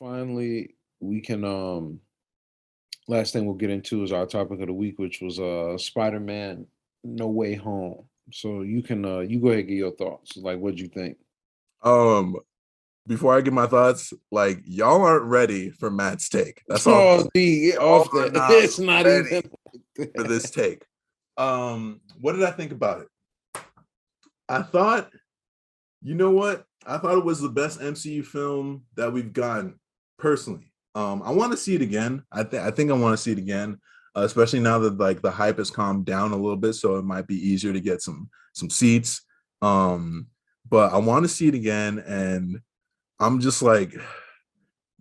finally we can last thing we'll get into is our topic of the week, which was Spider-Man No Way Home. So you can you go ahead and get your thoughts. Like what'd you think? Um, Before I give my thoughts, like y'all aren't ready for Matt's take. That's all. Oh, D, Y'all off are that. not It's not even ready like for that. this take. What did I think about it? I thought, you know what? I thought it was the best MCU film that we've gotten personally. I want to see it again. I think I want to see it again, especially now that like the hype has calmed down a little bit, so it might be easier to get some seats. Um, but I want to see it again, and I'm just like,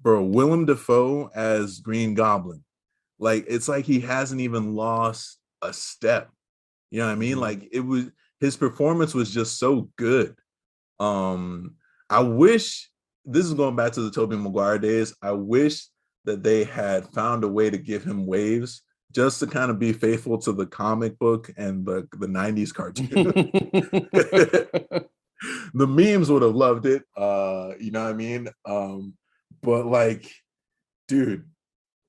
bro, Willem Dafoe as Green Goblin, like it's like he hasn't even lost a step. You know what I mean? Mhm. Like it was his performance was just so good. Um, I wish this is going back to the Tobey Maguire days. I wish that they had found a way to give him waves just to kind of be faithful to the comic book and the 90s cartoon. The memes would have loved it. You know what I mean? But like, dude,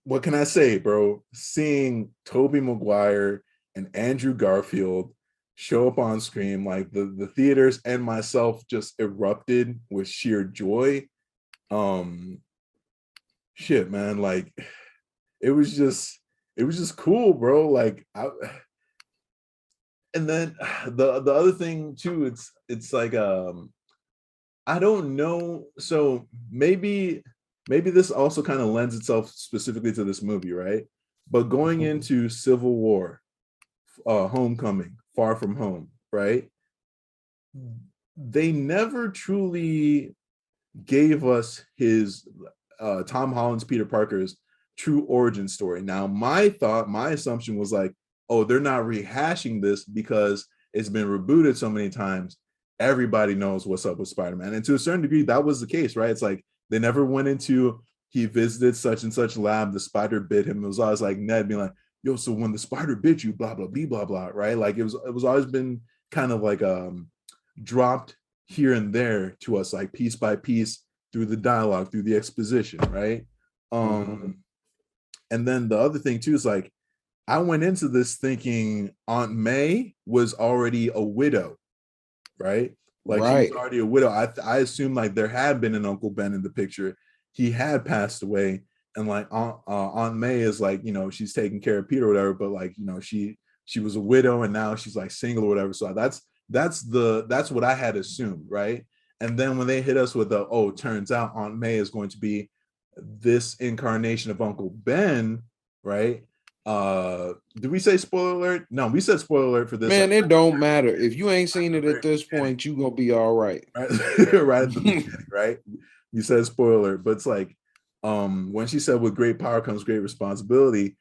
what can I say, bro? Seeing Tobey Maguire and Andrew Garfield show up on screen, like the theaters and myself just erupted with sheer joy. Um, Shit, man, like it was just it was just cool, bro. And then the other thing too, it's like I don't know. So maybe this also kind of lends itself specifically to this movie, right? But going into Civil War, Homecoming, Far From Home, right? They never truly gave us his Tom Holland's Peter Parker's true origin story. Now, my assumption was like, oh, they're not rehashing this because it's been rebooted so many times. Everybody knows what's up with Spider-Man. And to a certain degree, that was the case, right? It's like they never went into he visited such and such lab, the spider bit him. It was always like Ned being like, yo, so when the spider bit you, blah, blah, blah, blah, right? Like it was always been kind of like dropped here and there to us, like piece by piece through the dialogue, through the exposition, right? Mhm. Um, and then the other thing too is like I went into this thinking Aunt May was already a widow, right? Like she was Right. already a widow. I assumed like there had been an Uncle Ben in the picture. He had passed away, and like Aunt May is like, you know, she's taking care of Peter or whatever, but like, you know, she was a widow and now she's like single or whatever. So that's what I had assumed, right? And then when they hit us with the turns out Aunt May is going to be this incarnation of Uncle Ben, right? Did we say spoiler alert? No, we said spoiler alert for this like Man, it don't matter. If you ain't seen the it very at this beginning, point, you gonna be all right. right? Right at the beginning, right? You said spoiler, but it's like when she said with great power comes great responsibility,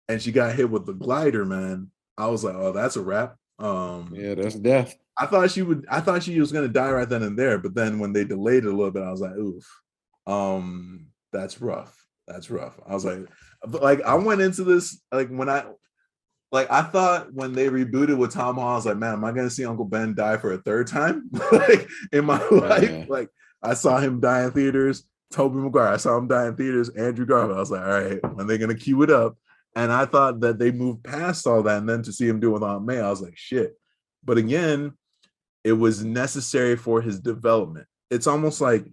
and she got hit with the glider, man. I was like, oh, that's a wrap. Yeah, that's death. I thought she was gonna die right then and there, but then when they delayed it a little bit, I was like, oof. That's rough. That's rough. I was like I went into this I thought when they rebooted with Tom Holland, I was like, man, am I gonna see Uncle Ben die for a third time? Like in my life? Man. Like I saw him die in theaters. Tobey Maguire, I saw him die in theaters. Andrew Garfield, I was like, all right, when they gonna cue it up? And I thought that they moved past all that, and then to see him do it with Aunt May, I was like, shit. But again, it was necessary for his development. It's almost like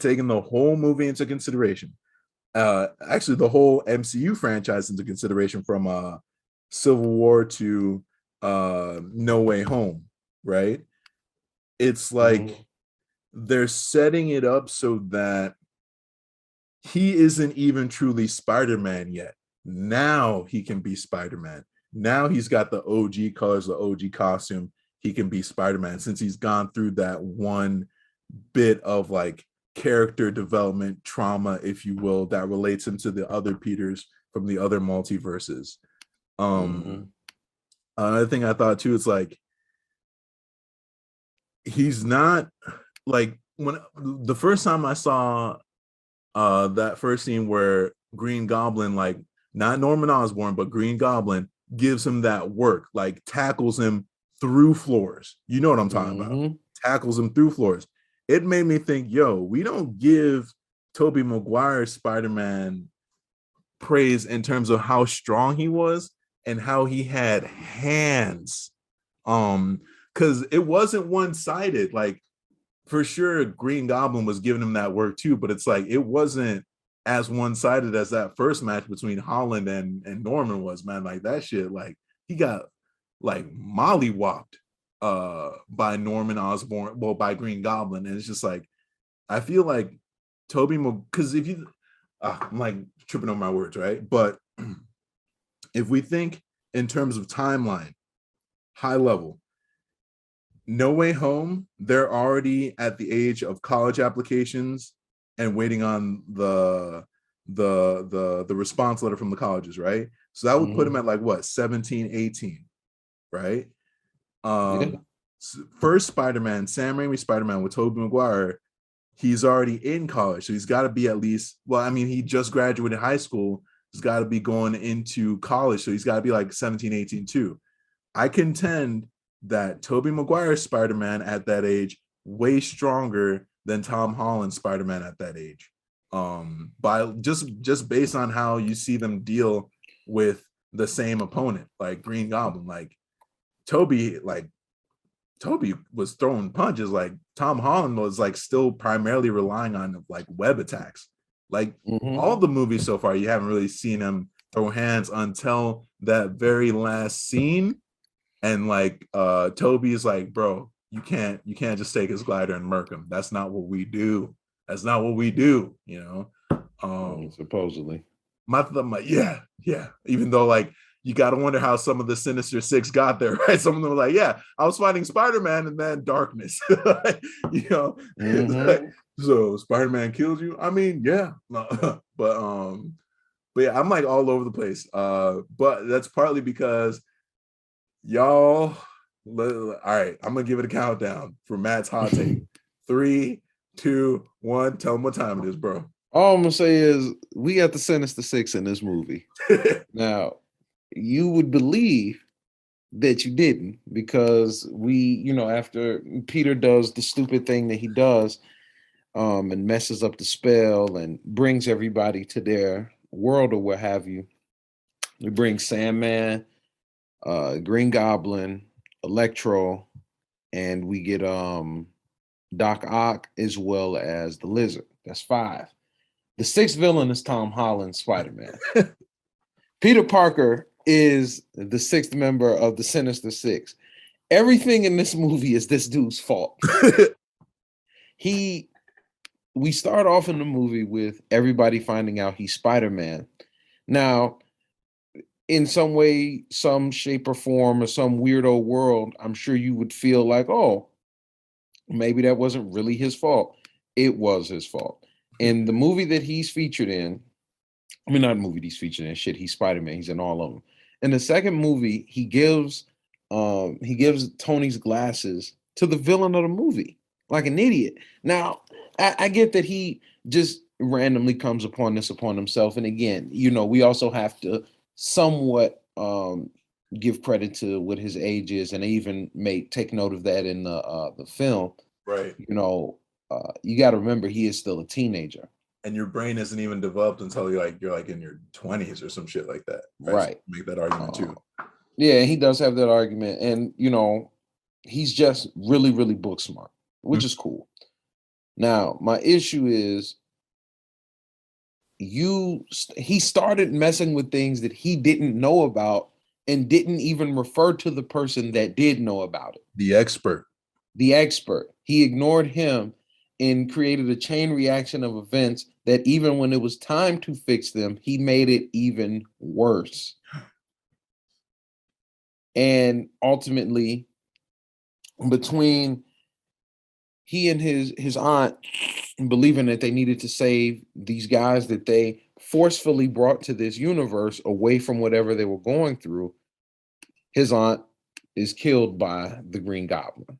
taking the whole movie into consideration. Actually, the whole MCU franchise into consideration from Civil War to No Way Home, right? It's like Mhm. they're setting it up so that he isn't even truly Spider-Man yet. Now he can be Spider-Man. Now he's got the OG colors, the OG costume. He can be Spider-Man since he's gone through that one bit of like character development trauma, if you will, that relates him to the other Peters from the other multiverses. Um, Mhm. Another thing I thought too is like he's not like when the first time I saw that first scene where Green Goblin, like not Norman Osborn, but Green Goblin gives him that work, like tackles him through floors. You know what I'm talking about? Mhm. Tackles him through floors. It made me think, yo, we don't give Tobey Maguire's Spider-Man praise in terms of how strong he was and how he had hands. Because it wasn't one-sided. Like, for sure, Green Goblin was giving him that work too, but it's like it wasn't as one-sided as that first match between Holland and Norman was, man. Like that shit, like he got like mollywopped by Norman Osborn, well, by Green Goblin. And it's just like I feel like because if you I'm like tripping on my words, right? But if we think in terms of timeline, high level, No Way Home, they're already at the age of college applications and waiting on the response letter from the colleges, right? So that would put them at like what, 17, 18, right? Yeah. First Spider-Man, Sam Raimi Spider-Man with Tobey Maguire, he's already in college. So he's got to be at least, well, I mean, he just graduated high school. He's got to be going into college. So he's got to be like 17, 18 too. I contend that Tobey Maguire's Spider-Man at that age way stronger than Tom Holland's Spider-Man at that age. By just based on how you see them deal with the same opponent, like Green Goblin. Like Tobey was throwing punches. Like Tom Holland was like still primarily relying on like web attacks. Like all the movies so far, you haven't really seen him throw hands until that very last scene. And like Tobey is like, bro, you can't just take his glider and murk him. That's not what we do. That's not what we do, you know. Supposedly. Yeah. Even though like you got to wonder how some of the Sinister Six got there, right? Some of them were like, yeah, I was fighting Spider-Man and then darkness, you know. Like, so Spider-Man killed you. I mean, yeah, but yeah, I'm like all over the place. But that's partly because y'all. All right, I'm gonna give it a countdown for Matt's hot take. 3, 2, 1. Tell him what time it is, bro. All I'm gonna say is we got the Sinister Six in this movie. Now, you would believe that you didn't, because after Peter does the stupid thing that he does, and messes up the spell and brings everybody to their world or what have you. We bring Sandman, Green Goblin, Electro, and we get Doc Ock as well as the Lizard. That's 5. The 6th villain is Tom Holland's Spider-Man. Peter Parker is the 6th member of the Sinister Six. Everything in this movie is this dude's fault. We start off in the movie with everybody finding out he's Spider-Man. Now, in some way, some shape or form, or some weirdo world, I'm sure you would feel like, oh, maybe that wasn't really his fault. It was his fault. In the movie that he's featured in, I mean, not a movie he's featured in, shit, he's Spider-Man. He's in all of them. In the second movie, he gives Tony's glasses to the villain of the movie, like an idiot. Now, I get that he just randomly comes upon himself. And again, we also have to somewhat give credit to what his age is, and I even take note of that in the film. Right. You got to remember he is still a teenager. And your brain isn't even developed until you're like in your 20s or some shit like that. Right. So make that argument too. Yeah, he does have that argument. And, he's just really, really book smart, which is cool. Now, my issue is he started messing with things that he didn't know about and didn't even refer to the person that did know about it. The expert. He ignored him and created a chain reaction of events that even when it was time to fix them, he made it even worse. And ultimately, between he and his aunt believing that they needed to save these guys that they forcefully brought to this universe away from whatever they were going through, his aunt is killed by the Green Goblin.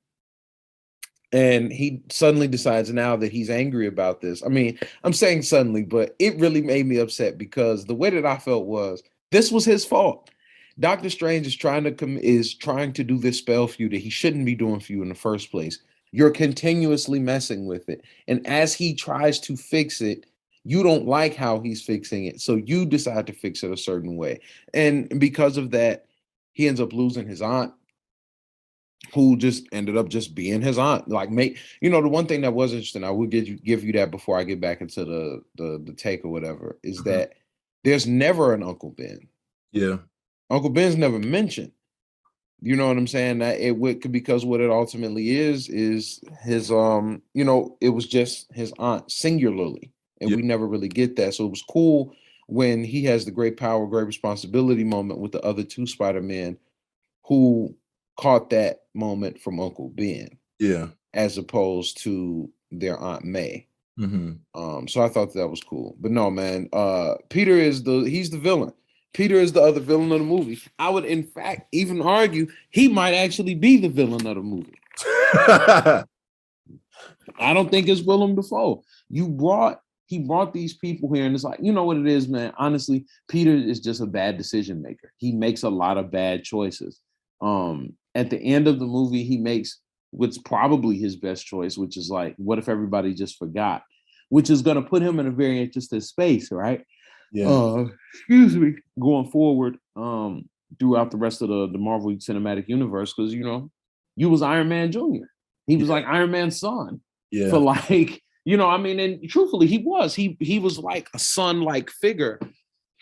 And he suddenly decides now that he's angry about this. I mean, I'm saying suddenly, but it really made me upset because the way that I felt was this was his fault. Doctor Strange is trying to do this spell for you that he shouldn't be doing for you in the first place. You're continuously messing with it. And as he tries to fix it, You don't like how he's fixing it, so you decide to fix it a certain way. And because of that, he ends up losing his aunt, who just ended up just being his aunt. Like, the one thing that was interesting, I will give you that before I get back into the take or whatever, is Mhm. that there's never an Uncle Ben. Yeah. Uncle Ben's never mentioned. You know what I'm saying? That because what it ultimately is his it was just his aunt singularly, and Yeah. we never really get that. So it was cool when he has the great power, great responsibility moment with the other two Spider-Men who caught that moment from Uncle Ben Yeah. as opposed to their Aunt May. Hmm. So I thought that was cool. But no, man, Peter he's the villain. Peter is the other villain of the movie. I would, in fact, even argue he might actually be the villain of the movie. I don't think it's Willem Dafoe. He brought these people here, and it's like, you know what it is, man. Honestly, Peter is just a bad decision maker. He makes a lot of bad choices. At the end of the movie, he makes what's probably his best choice, which is like, what if everybody just forgot? Which is going to put him in a very interesting space, right? Yeah. Excuse me, going forward, throughout the rest of the Marvel Cinematic Universe, because you was Iron Man Jr. He was Yeah. like Iron Man's son for Yeah. like, and truthfully, he was like a son-like figure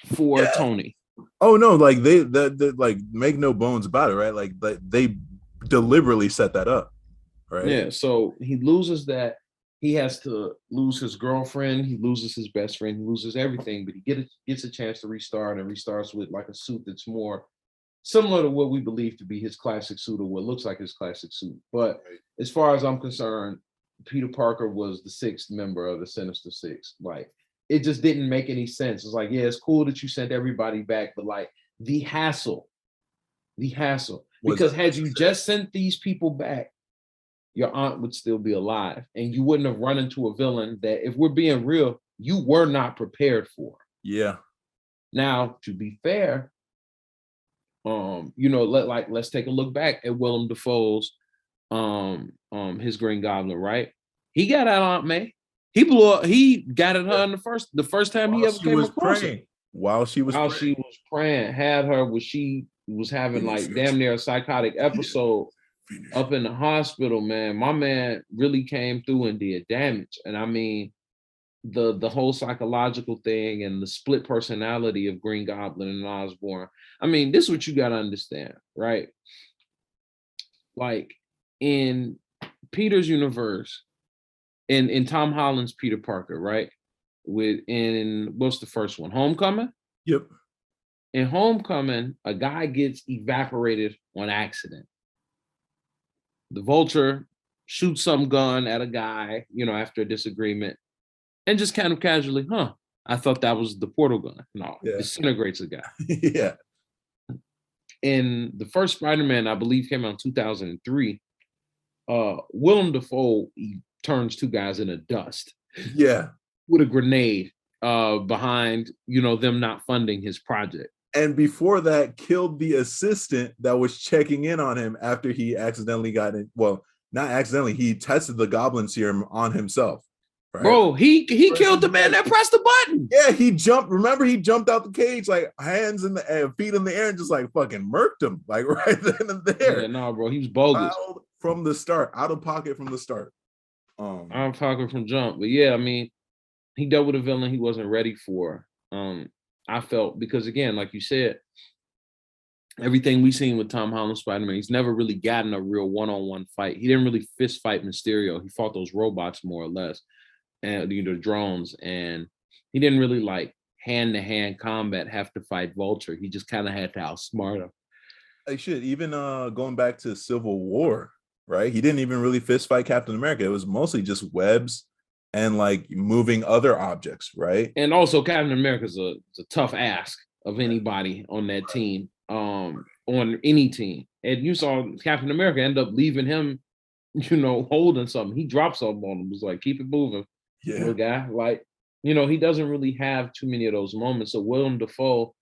for Yeah. Tony. Oh no, like they like make no bones about it, right? Like they deliberately set that up, right? Yeah, so he loses that. He has to lose his girlfriend. He loses his best friend. He loses everything, but he gets a chance to restart, and restarts with like a suit that's more similar to what we believe to be his classic suit, or what looks like his classic suit. But Right. as far as I'm concerned, Peter Parker was the sixth member of the Sinister Six. Like, it just didn't make any sense. It's like, yeah, it's cool that you sent everybody back, but like the hassle, Was because had you unnecessary. just sent these people back, your aunt would still be alive, and you wouldn't have run into a villain that, if we're being real, you were not prepared for. Yeah. Now, to be fair, let's take a look back at Willem Dafoe's his Green Goblin, right? He got at Aunt May. He got at her Yeah. in the first time he While ever she came was across her. praying. While she was While praying. she was praying, had her where she was having like Finish damn it. near a psychotic episode Finish up in the hospital, man. My man really came through and did damage. And I mean, the whole psychological thing and the split personality of Green Goblin and Osborn. I mean, this is what you gotta understand, right? Like, in Peter's universe, in Tom Holland's Peter Parker, right? What's the first one? Homecoming? Yep. In Homecoming, a guy gets evaporated on accident. The Vulture shoots some gun at a guy, after a disagreement, and just kind of casually, I thought that was the portal gun. No, Yeah. disintegrates a guy. Yeah. In the first Spider-Man, I believe, came out in 2003, Willem Dafoe turns two guys into dust Yeah. with a grenade behind, them not funding his project. And before that, killed the assistant that was checking in on him after he accidentally got in. Well, not accidentally, he tested the goblin serum on himself. Right? Bro, he killed the man that pressed the button. Yeah, he jumped. Remember, he jumped out the cage, like hands in the air, feet in the air, and just like fucking murked him, like right then and there. Yeah, no, bro, he was bogus. Wild from the start, out of pocket from the start. I'm talking from jump, but yeah, I mean, he dealt with a villain he wasn't ready for. I felt, because again, like you said, everything we seen with Tom Holland Spider-Man, he's never really gotten a real one-on-one fight. He didn't really fist fight Mysterio. He fought those robots more or less, and drones, and he didn't really like hand-to-hand combat have to fight Vulture. He just kind of had to outsmart him. Like shit, even going back to Civil War, right? He didn't even really fist fight Captain America. It was mostly just webs and like moving other objects, right? And also, Captain America's a tough ask of anybody on that team, on any team. And you saw Captain America end up leaving him, holding something. He dropped something on him. It was like, keep it moving, Yeah. little guy. Like, he doesn't really have too many of those moments. So Willem Dafoe's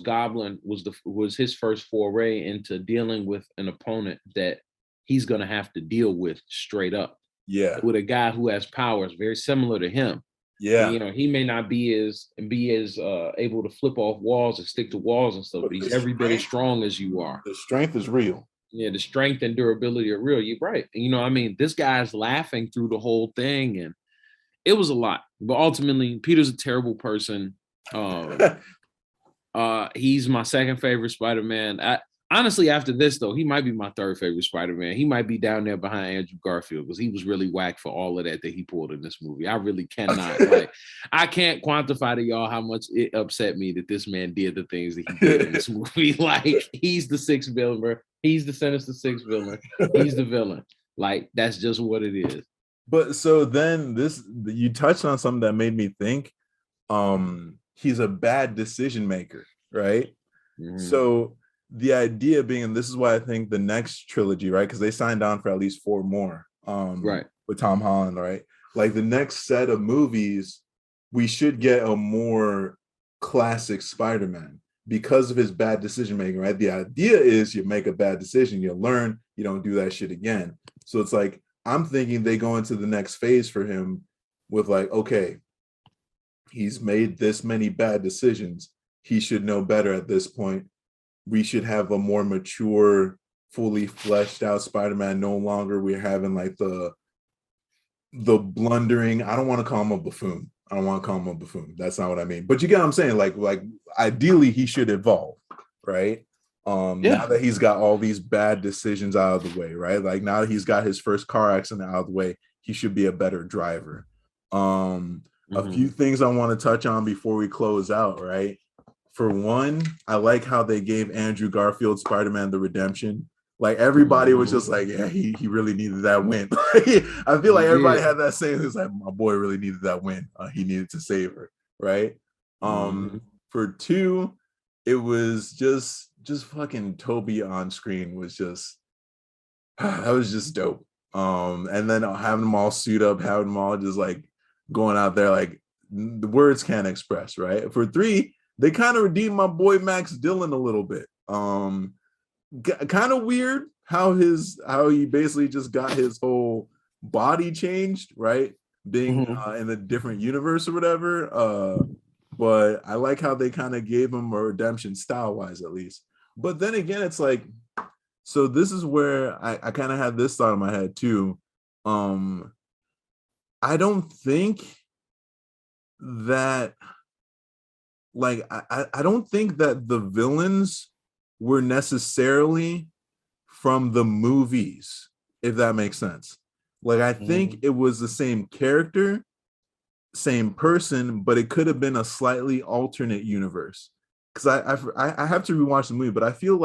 Goblin was his first foray into dealing with an opponent that he's gonna have to deal with straight up. Yeah. with a guy who has powers very similar to him. And, Yeah. he may not be as able to flip off walls and stick to walls and stuff, But but the he's every bit as strength, strong as you are. the strength is real. Yeah, the strength and durability are real. You're right. And, I mean, this guy's laughing through the whole thing, and it was a lot. But ultimately, Peter's a terrible person. He's my second favorite Spider-Man. Honestly, after this, though, he might be my third favorite Spider-Man. He might be down there behind Andrew Garfield because he was really whack for all of that he pulled in this movie. I really cannot. I can't quantify to y'all how much it upset me that this man did the things that he did in this movie. He's the sixth villain. He's the Sinister Sixth villain. He's the villain. That's just what it is. But so then you touched on something that made me think. He's a bad decision maker, right? Mm-hmm. So the idea being, and this is why I think the next trilogy, right? Because they signed on for at least 4 more, right, with Tom Holland, right? The next set of movies, we should get a more classic Spider-Man because of his bad decision making, right? The idea is you make a bad decision, you learn, you don't do that shit again. So it's I'm thinking they go into the next phase for him with okay, he's made this many bad decisions. He should know better at this point. We should have a more mature, fully fleshed out Spider-Man. No longer we're having the blundering. I don't want to call him a buffoon. That's not what I mean. But you get what I'm saying? Ideally he should evolve, right? Now that he's got all these bad decisions out of the way, right? Now that he's got his first car accident out of the way, he should be a better driver. A few things I want to touch on before we close out, right? For one, I like how they gave Andrew Garfield Spider-Man the redemption. Everybody was just yeah, he really needed that win. I feel like everybody had that same. It was my boy really needed that win. He needed to save her, right? For two, it was just fucking Toby on screen was just that was just dope. And then having them all suit up, having them all just going out there the words can't express, right? For three, they kind of redeemed my boy Max Dillon a little bit. Kind of weird how he basically just got his whole body changed, right? Being in a different universe or whatever. But I like how they kind of gave him a redemption style-wise, at least. But then again, it's so this is where I kind of had this thought in my head too. I don't think that I don't think that the villains were necessarily from the movies, if that makes sense. I think it was the same character, same person, but it could have been a slightly alternate universe. Because I have to rewatch the movie, but I feel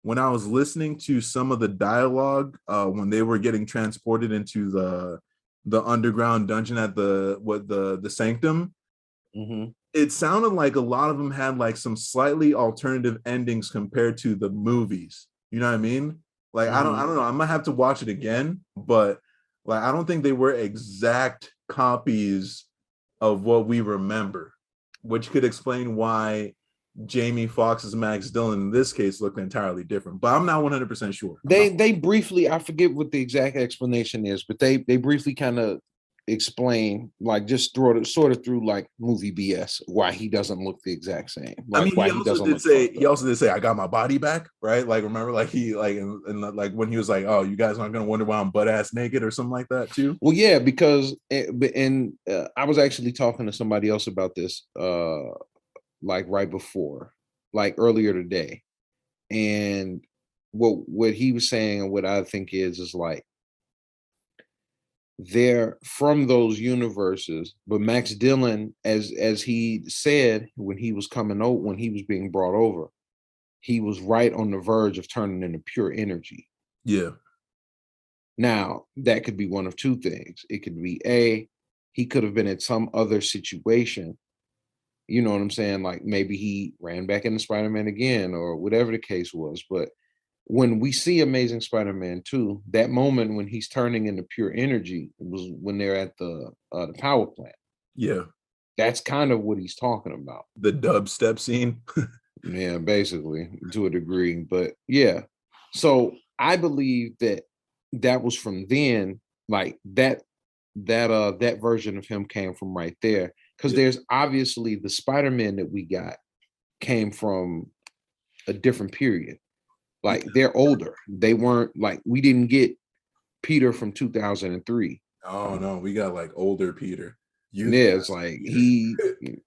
when I was listening to some of the dialogue when they were getting transported into the underground dungeon at the Sanctum, it sounded like a lot of them had some slightly alternative endings compared to the movies. You know what I mean? I don't know. I might have to watch it again, but I don't think they were exact copies of what we remember, which could explain why Jamie Foxx's Max Dillon in this case looked entirely different. But I'm not 100% sure. They briefly, I forget what the exact explanation is, but they briefly kind of explain just sort of through movie BS why he doesn't look the exact same. He also did say I got my body back, right? Remember he and when he was oh, you guys aren't gonna wonder why I'm butt ass naked or something like that too. Well, yeah, because I was actually talking to somebody else about this right before, earlier today, and what he was saying and what I think is they're from those universes, but Max Dillon, as he said when he was when he was being brought over, he was right on the verge of turning into pure energy. Yeah. Now that could be one of two things. It could be he could have been in some other situation. You know what I'm saying? Maybe he ran back into Spider-Man again or whatever the case was. But when we see Amazing Spider-Man 2, that moment when he's turning into pure energy was when they're at the power plant. Yeah. That's kind of what he's talking about. The dubstep scene. Yeah, basically, to a degree. But yeah. So I believe that was from then. like that version of him came from right there. Because Yeah. there's obviously the Spider-Man that we got came from a different period. Like they're older. They weren't like we didn't get Peter from 2003. Oh no, we got like older Peter, youth Yeah, it's master like Peter. he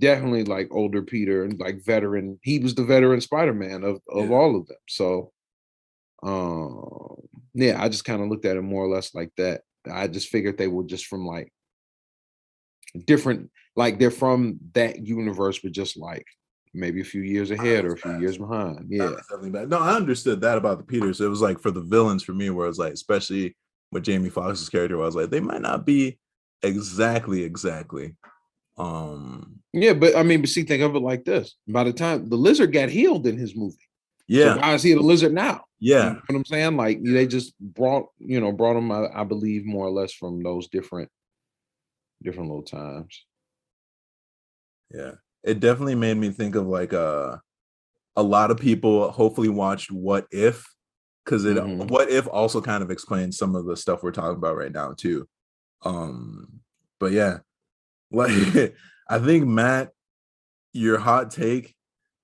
definitely like older Peter and like veteran. He was the veteran Spider-Man of Yeah. all of them. So um yeah, I just kind of looked at it more or less like that. I just figured they were just from like different, like they're from that universe, but just like maybe a few years ahead or a few years behind. That Yeah. was definitely bad. No, I understood that about the Peters. It was like for the villains for me, where it's like, especially with Jamie Foxx's character, where I was like, they might not be exactly. Um, Yeah, but I mean, but see, think of it like this. By the time the lizard got healed in his movie, so yeah, why is he the lizard now? You know yeah, what I'm saying? Like they just brought him, I believe, more or less from those different little times. yeah. It definitely made me think of like a lot of people hopefully watched What If, because it Hmm. What If also kind of explains some of the stuff we're talking about right now too. Um, but yeah, like I think Matt, your hot take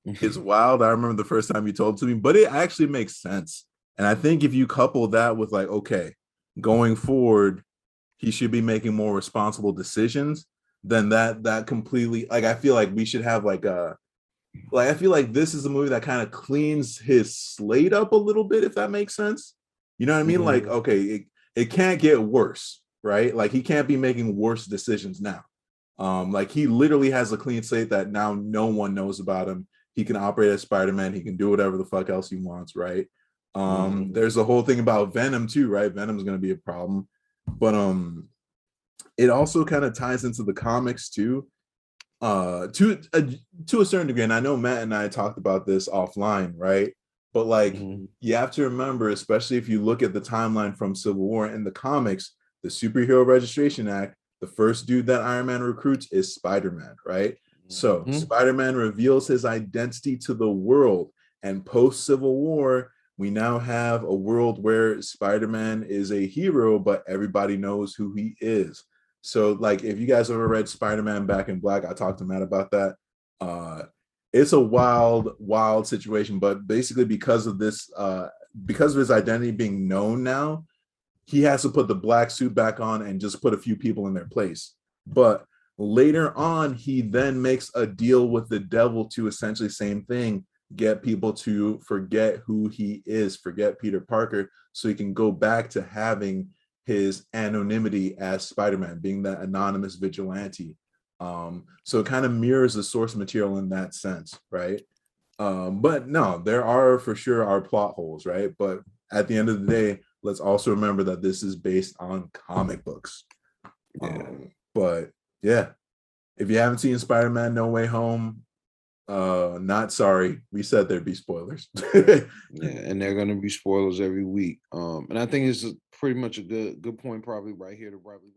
is wild. I remember the first time you told it to me, but it actually makes sense. And I think if you couple that with like, okay, going forward, he should be making more responsible decisions, then that completely, like, I feel like we should have like a, like, I feel like this is a movie that kind of cleans his slate up a little bit, if that makes sense. You know what I mean? Like, Hmm. okay, it can't get worse, right? Like he can't be making worse decisions now. Like he literally has a clean slate that now no one knows about him. He can operate as Spider-Man. He can do whatever the fuck else he wants, right? Hmm. There's a whole thing about Venom too, right? Venom's gonna be a problem, but it also kind of ties into the comics too, to a certain degree. And I know Matt and I talked about this offline, right? But like Hmm. you have to remember, especially if you look at the timeline from Civil War in the comics, the Superhero Registration Act, the first dude that Iron Man recruits is Spider-Man, right? So Hmm. Spider-Man reveals his identity to the world, and post Civil War, we now have a world where Spider-Man is a hero, but everybody knows who he is. So, like, if you guys ever read Spider-Man Back in Black, I talked to Matt about that. Uh, it's a wild situation, but basically because of his identity being known now, he has to put the black suit back on and just put a few people in their place. But later on, he then makes a deal with the devil to essentially same thing, get people to forget who he is, forget Peter Parker, so he can go back to having his anonymity as Spider-Man, being that anonymous vigilante. So it kind of mirrors the source material in that sense, right? But no, there are for sure our plot holes, right? But at the end of the day, let's also remember that this is based on comic books. Yeah. But yeah, if you haven't seen Spider-Man No Way Home, not sorry. We said there'd be spoilers. Yeah, and they're gonna be spoilers every week. And I think it's pretty much a good point, probably right here to probably